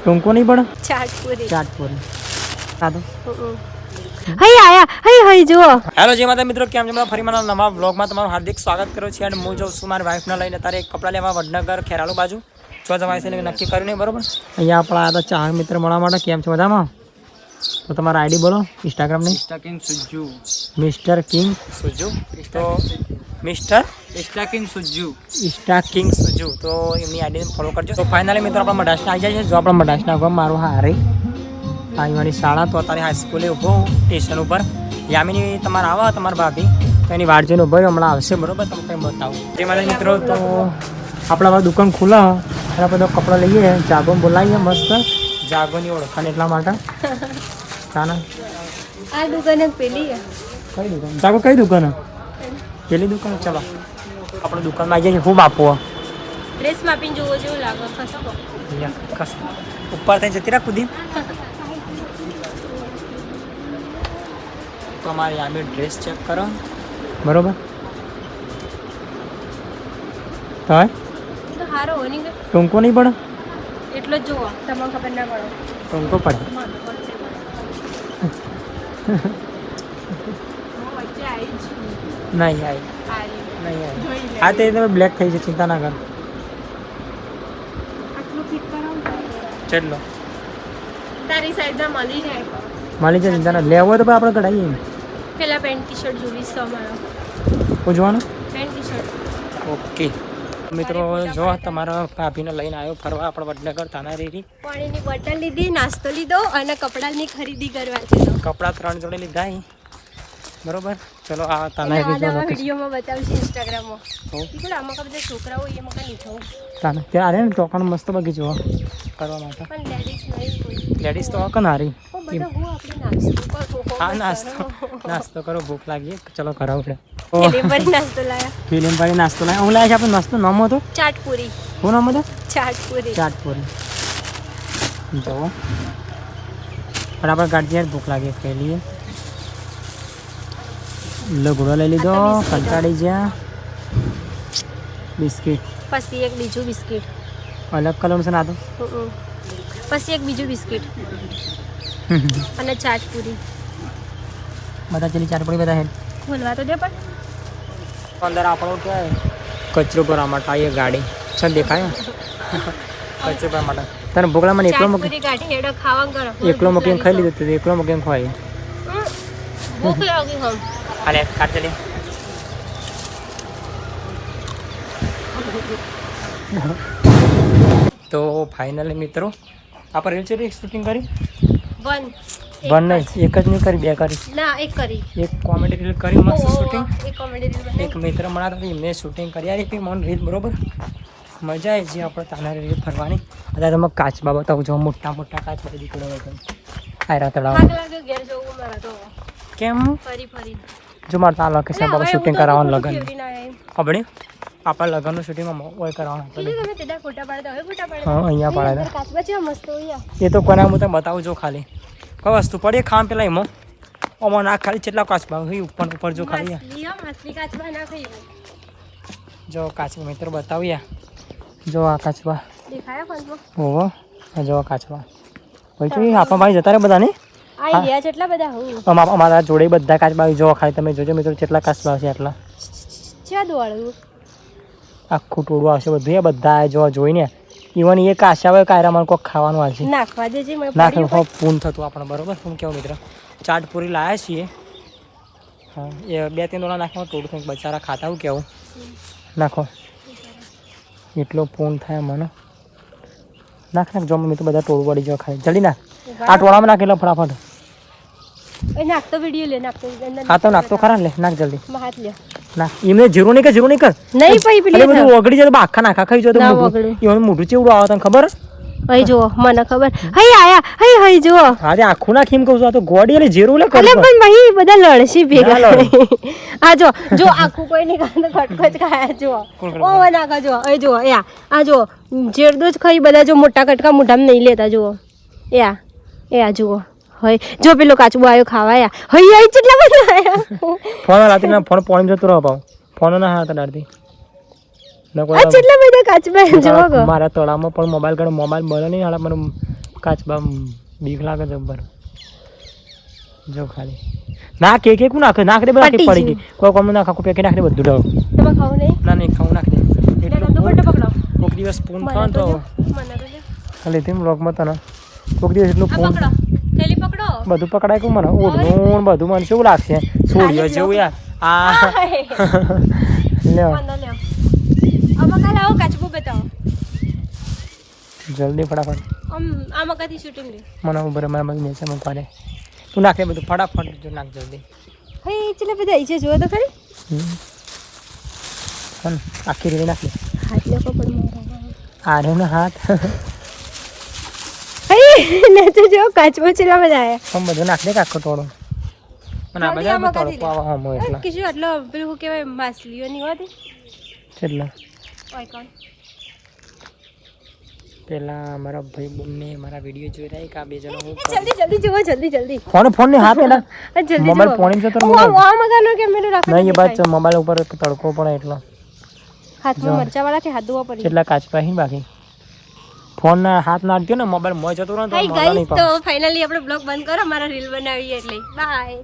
ટૂંકો નહીં પડે ચાટપુરી સાદો હઈ આયા હઈ જુઓ. હેલો જય માતા મિત્રો, કેમ છો? ફરી મારા નવા વ્લોગમાં તમારું હાર્દિક સ્વાગત કરું છું. અને હું જાઉં છું મારી વાઈફને લઈને તારે એક કપડાં લેવા વડનગર ખેરાલુ બાજુ. જો જવાય છે નક્કી કર્યું નહીં, બરોબર. અહીંયા આપણા આ તો ચાર મિત્ર મળવા માટે. કેમ છો મજામાં? તો તમારા આઈડી બોલો ઇન્સ્ટાગ્રામની. મિસ્ટર કિંગ સુજુ. મિસ્ટર કિંગ સુજુ. તો મિસ્ટર કિંગ સુજુ તો એમની આઈડીને ફોલો કરજો. તો ફાઇનલી મિત્રો આપણા મડાસના આવી જાય છે. જો આપણા મડાસના ગામ મારું હારી આવી શાળા તો અત્યારે હાઈસ્કૂલે ઊભો સ્ટેશન ઉપર. યામિની તમારે આવા તમારા ભાભી તો એની વાટ જોઈને ઊભો હમણાં આવશે, બરોબર. તમને કંઈ બતાવું તે માટે મિત્રો. તો આપણા દુકાન ખુલ્લા એના બધા કપડાં લઈએ. જાગો બોલાવીએ મસ્ત, જાગોની ઓળખાણ એટલા માટે. ચાના આ દુકાન પેલી કઈ દુકાન? જાગો કઈ દુકાન? પેલી દુકાન. ચલો આપણે દુકાનમાં આવી જાય. ખૂબ આપવો ડ્રેસ માપીને જોવો જેવું લાગે. ખસો ઉપર થઈ જતી રાખ કુદી. તો અમારી આમે ડ્રેસ ચેક કરો, બરોબર. તો હારો હોની ટૂંકો નહીં પડે? એટલો જ જોવો, તમને ખબર ના પડે. ટૂંકો પડે. નહીં આ તે તમે બ્લેક થઈ છે, ચિંતા ના કર. ચેટલો તારી સાઈઝમાં મળી જાય. મળી જાય, ચિંતા ના. લેવો હોય તો આપણે કઢાઈએ. પેલા પેન્ટ ટી શર્ટ જોવી છે અમારો. પૂછવાનું પેન્ટ ટી શર્ટ. ઓકે મિત્રો, જો તમારા ભાભીને લઈને આવ્યો ફરવા આપણે વડનગર તાનારીરી. પાણીની બોટલ લીધી, નાસ્તો લીધો અને કપડાની ખરીદી કરવા છે. કપડાં 3 જોડે લીધા, બરોબર. ચલો આ તાનારીરી જો વિડીયોમાં બતાવશે ઇન્સ્ટાગ્રામમાં. આમાં બધા છોકરાઓ એમાં કઈ લીધો તાને ત્યારે ને ચોકણ મસ્ત બગીચો કરવા માટે. પણ લેડીઝ નહીં કોઈ. લેડીઝ તો હક નારી. બધા હું આપણે નાસ્તો કરો. હા નાસ્તો કરો, ભૂખ લાગી. ચલો કરાવ આપણે. ફિલ્મ પર નાસ્તો લાયા. ફિલ્મ પર નાસ્તો લાયા. હું લાયા છે આપણે નાસ્તો. નામ હતો ચાટપુરી. શું નામ હતો? ચાટપુરી. જવો પણ આપણે ગાડી યાર ભૂખ લાગી. પહેલી લગડો લઈ લીધો, કંટાળી જ્યાં. બિસ્કિટ, પછી એક બીજું બિસ્કિટ અલગ કલરનું છે ને આ તો. પછી એક બીજું બિસ્કિટ અને ચાટપુરી. બધા ચલી ચાટપુરી બધા હેડ ખોલવા તો દે. પણ અંદર આપણો ક્યાં કચરો ભરવા માટે આવી ગાડી છે, દેખાય કચરો ભરવા માટે. તને ભૂખ લાગે? મને એકલો મૂકી ચાટપુરી ગાડી હેડો ખાવા કરો. એકલો મૂકીને ખાઈ લીધું તું. એકલો મૂકીને ખવાય. ભૂખ લાગી હમ. અરે કાઢ ચલી. તો ફાઇનલી મિત્રો આપણે રીલ છે શૂટિંગ કરી. વન નહીં, એક જ નહીં કરી, 2 કરી. ના એક કરી. એક કોમેડી રીલ કરી મસ્ત શૂટિંગ. એક કોમેડી રીલ. એક મિત્ર મળ્યા હતા એમને શૂટિંગ કરી આ રીતે મને રીલ, બરોબર. મજા આવી છે આપણે તાનારી રીલ ફરવાની. અત્યારે તમે કાચબા બતાવું છો, મોટા મોટા કાચ બધી દીકડો હોય આયરા તળાવ. ઘેર જવું મારા તો. કેમ? ફરી જો મારે ત્યાં લોકેશન પર શૂટિંગ કરાવવાનું લગન. આપણે આપણા લગ્નનું શૂટિંગમાં હોય કરવાનું. તમે તેડા ફોટા પાડતા હોય, ફોટા પાડતા. હા અહીંયા પાડ્યા કાચબા છે મસ્ત હોય. એ તો કોને હું તમને બતાવું જો. ખાલી કોઈ વસ્તુ પડી ખાવા પેલા એમાં ઓમાં ના ખાલી કેટલા કાચબા હોય ઉપર જો ખાલી. માછલી કાચબા ના ખાઈ જો કાચબા મિત્ર બતાવ્યા. જો આ કાચબા દેખાયા ફોનમાં. ઓહો જો કાચબા હોય તો આપણા ભાઈ જતા રહે બધા ને. આ રહ્યા કેટલા બધા હું. અમારા જોડે બધા કાચબા જો ખાલી તમે જોજો મિત્રો કેટલા કાચબા છે. આટલા છે દોડવું આખું ટોળું આવશે બધું. એ બધા જો જોઈને ઇવન એ કાચા હોય કાયરામાં કોઈક ખાવાનું આવશે. નાખવા દેજે નાખે પૂન થતું આપણે, બરોબર. શું કેવું મિત્ર? ચાટપુરી લાયા છીએ. હા એ 2-3 દોડા નાખવા ટોળું કંઈક બચારા ખાતા. હું કેવું નાખો એટલો પૂન થાય મને. નાખ જો મમ્મી તો બધા ટોળું વળી જો ખાય. જલ્દી નાખ. આ ટોળામાં નાખ એટલે ફટાફટ. નાખતો વિડીયો લે. નાખતો હા તો નાખતો ખરા. લે નાખ જલ્દી. હાથ લે નાખ. એમને જીરું નહીં કર નહીં ભાઈ પેલી બધું ઓગળી જાય તો આખા નાખા ખાઈ જાય તો મોઢું ચેવડું આવે તને ખબર? અહીં જો મને ખબર. હઈ આયા હઈ જો. હા આખું નાખી એમ કહું છું. આ તો ગોડી એટલે જીરું લે. પણ ભાઈ બધા લડશી ભેગા. આ જો આખું કોઈ નહીં ખાતો, ખટખટ ખાયા જો. ઓ નાખા જો. અહીં જો આ જો જેરદો જ ખાઈ બધા જો. મોટા કટકા મોઢામાં નહીં લેતા જુઓ. એ આ જુઓ. હોય જો પેલો કાચબો આવ્યો ખાવા. હઈ કેટલા બધા આયા. ફોન લાતી ના ફોન પાણી જતો રહો પાવ. ફોન ના હાથ ડાડતી. આ કેટલા બધા કાચબા જો. મારા તળાવમાં પણ મોબાઈલ બને નહીં. હાલ મને કાચબા બીક લાગે જબ્બર જો ખાલી ના કે કે કુ નાખે નાખ દે બધા પટી પડી ગયું. ગઈ કોઈ કોમ નાખ કો પેકે નાખ દે બધું ડાવ તમે ખાવું નહીં ના નહીં ખાવું નાખ દે લે એટલું દુપટ્ટો પકડો કોક દિવસ ફોન મને ખાન તો તો જો, મને તો જો. ખાલી તેમ વ્લોગમાં તો ના કોક દિવસ એટલું આ ફોન પકડો થેલી પકડો બધું પકડાય કે મને ઓઢવું ને બધું મને શું લાગશે છોડ્યો જેવું યાર આ લ્યો મને લ્યો આમાં કાલે આવો કાચબો બતાવો જલ્દી ફટાફટ આમાં કદી શૂટિંગ લે મને ઉભર મારા મગી મેસે મને પાડે તું નાખ દે બધું ફટાફટ જો નાખ જલ્દી હઈ ચલે બધા ઈચે જોવો તો ખરી પણ આખી રીતે નાખ દે હાથ લોકો પણ મારા આ રહ્યો ને હાથ હઈ ને તો જો કાચબો ચલા બધા આયા પણ બધું નાખ દે કાકો થોડો મને આ જલ્દી બધા આમાં તડકો કાઢી લે. આવા હમો એટલા કીધું આટલો પેલું શું કહેવાય માછલીઓ ની હોતી કેટલા ઓય કોણ પેલા મારા ભાઈ બોનને મારા વિડીયો જોઈ રહ્યા કે આ બે જણા હું જલ્દી જલ્દી જુઓ જલ્દી જલ્દી ફોન ને હાથ એના જલ્દી મોબાઈલ જુઓ. ફોન છે તો ઓ મગાનો કેમેરો રાખો નહીં એ બાદ મોબાઈલ ઉપર તડકો પડે એટલો હાથમાં મરચા વાળા કે હાથ ધોવા પડી કેટલા કાચપા હી બાકી ફોન ના હાથ નાખજો ને મોબાઈલ મોય જતો રહે ને તો હાય મોબાઈલ ગાઈસ નહીં તો પાડે ફાઇનલી આપણે બ્લોગ બંધ કરો મારા રીલ બનાવીએ એટલે બાય